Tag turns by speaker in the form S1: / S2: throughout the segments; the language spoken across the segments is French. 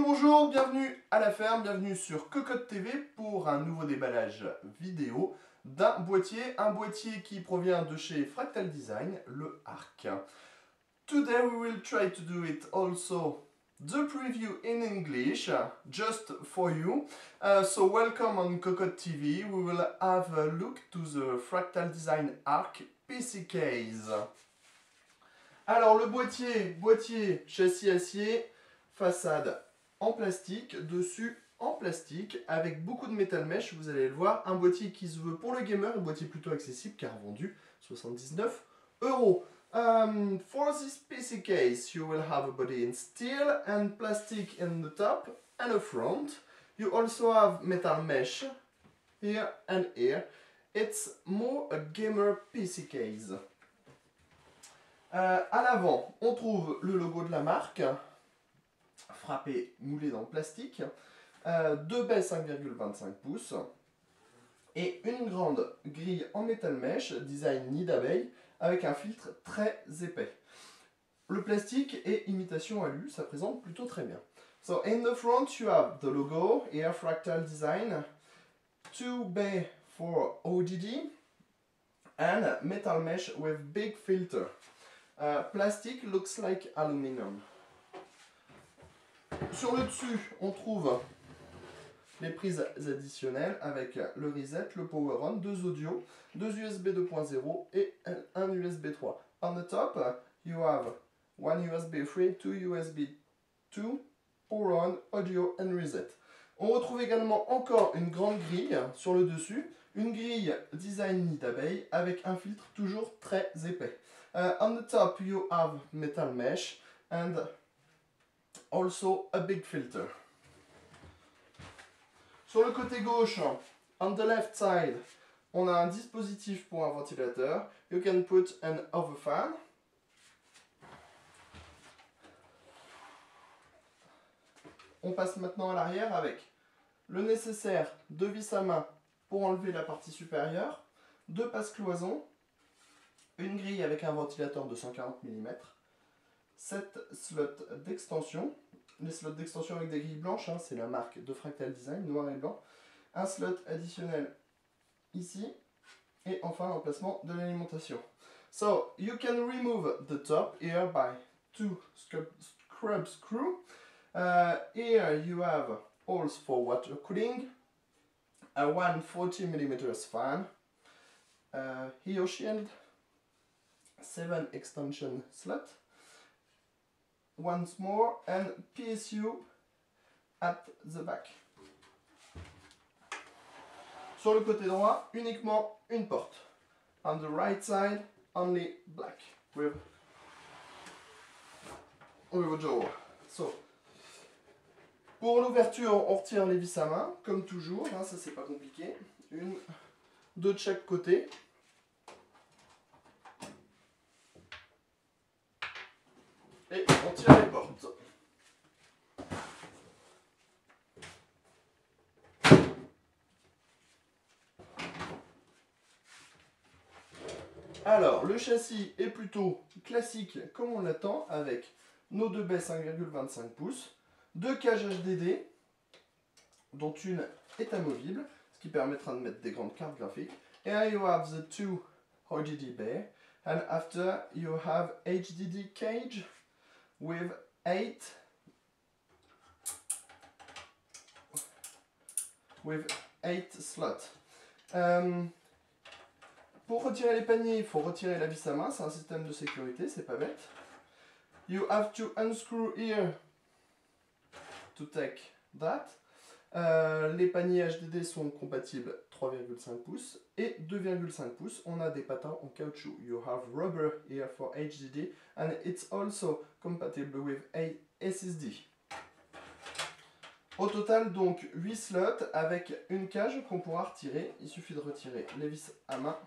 S1: Bonjour, bonjour, bienvenue à la ferme, bienvenue sur Cocotte TV pour un nouveau déballage vidéo d'un boîtier, un boîtier qui provient de chez Fractal Design, le Arc. Today we will try to do it also the preview in English, just for you. So welcome on Cocotte TV, we will have a look to the Fractal Design Arc PC case. Alors le boîtier châssis acier, façade en plastique, dessus en plastique, avec beaucoup de metal mesh, vous allez le voir, un boîtier qui se veut pour le gamer, un boîtier plutôt accessible car vendu 79 €. For this PC case, you will have a body in steel and plastic in the top and the front. You also have metal mesh here and here. It's more a gamer PC case. À l'avant, on trouve le logo de la marque, frappé, moulé dans le plastique, deux baies 5,25 pouces et une grande grille en métal mesh, design nid d'abeille, avec un filtre très épais. Le plastique est imitation alu, ça présente plutôt très bien. So in the front you have the logo, here Fractal Design, two bay for ODD, and metal mesh with big filter. Plastic looks like aluminum. Sur le dessus, on trouve les prises additionnelles avec le reset, le power on, deux audios, deux USB 2.0 et un USB 3. On the top, you have one USB 3, two USB 2, power on, audio and reset. On retrouve également encore une grande grille sur le dessus, une grille design nid d'abeille avec un filtre toujours très épais. On the top you have metal mesh and also a big filter. Sur le côté gauche, on the left side, on a un dispositif pour un ventilateur. You can put an over fan. On passe maintenant à l'arrière avec le nécessaire de vis à main pour enlever la partie supérieure, deux passe-cloisons, une grille avec un ventilateur de 140 mm, 7 slots d'extension. Les slots d'extension avec des grilles blanches, hein, c'est la marque de Fractal Design, noir et blanc. Un slot additionnel ici. Et enfin l'emplacement de l'alimentation. So, you can remove the top here by two scrub screws. Here you have holes for water cooling. A 140 mm fan. Here shield. 7 extension slots. Once more, and PSU at the back. Sur le côté droit, uniquement une porte. On the right side, only black with a door. So, pour l'ouverture, on retire les vis à main, comme toujours, hein, ça c'est pas compliqué. Une, deux de chaque côté. Et on tire les portes. Alors, le châssis est plutôt classique comme on l'attend, avec nos deux baies 5,25 pouces, deux cages HDD, dont une est amovible, ce qui permettra de mettre des grandes cartes graphiques. Here you have the two HDD bay, and after you have HDD cage with 8 slots. Pour retirer les paniers, il faut retirer la vis à main, c'est un système de sécurité, c'est pas bête. You have to unscrew here to take that. Les paniers HDD sont compatibles 3,5 pouces et 2,5 pouces. On a des patins en caoutchouc. You have rubber here for HDD and it's also compatible with a SSD. Au total donc 8 slots avec une cage qu'on pourra retirer. Il suffit de retirer les vis à main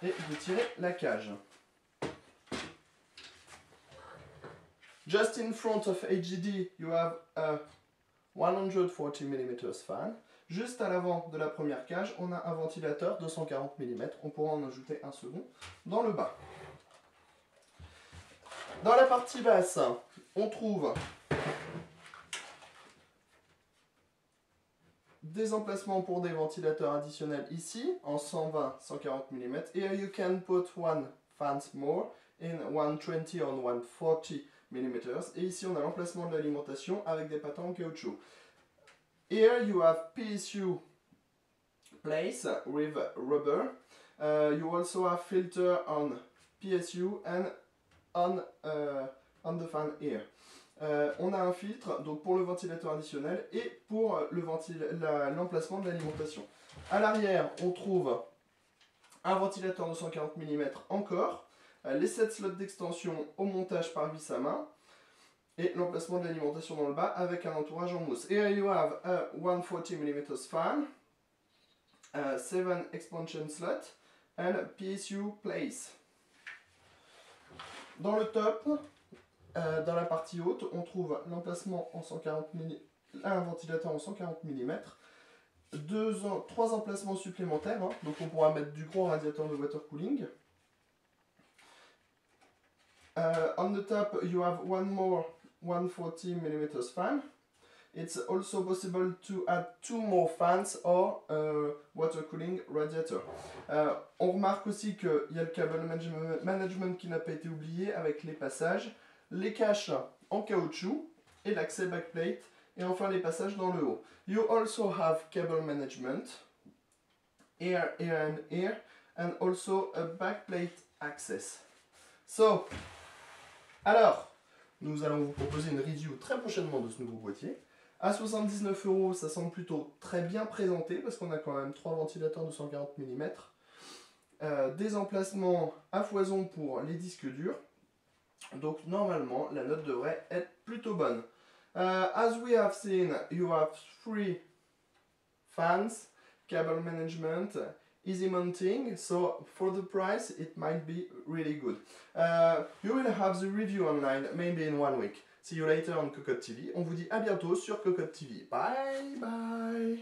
S1: et de tirer la cage. Just in front of HDD, you have a 140 mm fan. Juste à l'avant de la première cage, on a un ventilateur de 140 mm. On pourra en ajouter un second dans le bas. Dans la partie basse, on trouve des emplacements pour des ventilateurs additionnels ici, en 120-140 mm. Here you can put one fan more in 120 or 140 mm. Et ici, on a l'emplacement de l'alimentation avec des patins en caoutchouc. Here you have PSU place with rubber. You also have filter on PSU and on the fan here. On a un filtre donc pour le ventilateur additionnel et pour l'emplacement de l'alimentation. À l'arrière, on trouve un ventilateur de 140 mm encore, les 7 slots d'extension au montage par vis à main et l'emplacement de l'alimentation dans le bas avec un entourage en mousse. Here you have a 140 mm fan, 7 expansion slots and PSU place. Dans le top, dans la partie haute, on trouve l'emplacement en 140 mm, un ventilateur en 140 mm, 3 emplacements supplémentaires, hein, donc on pourra mettre du gros radiateur de water cooling. On the top, you have one more 140 mm fan. It's also possible to add 2 more fans or water cooling radiator. On remarque aussi qu'il y a le cable management qui n'a pas été oublié avec les passages, les caches en caoutchouc et l'accès backplate et enfin les passages dans le haut. You also have cable management, here and also a backplate access. So, alors, nous allons vous proposer une review très prochainement de ce nouveau boîtier. À 79 €, ça semble plutôt très bien présenté parce qu'on a quand même 3 ventilateurs de 140 mm, des emplacements à foison pour les disques durs. Donc normalement, la note devrait être plutôt bonne. As we have seen, you have 3 fans, cable management, easy mounting, so for the price it might be really good. You will have the review online maybe in 1 week. See you later on Cocotte TV. On vous dit à bientôt sur Cocotte TV. Bye bye.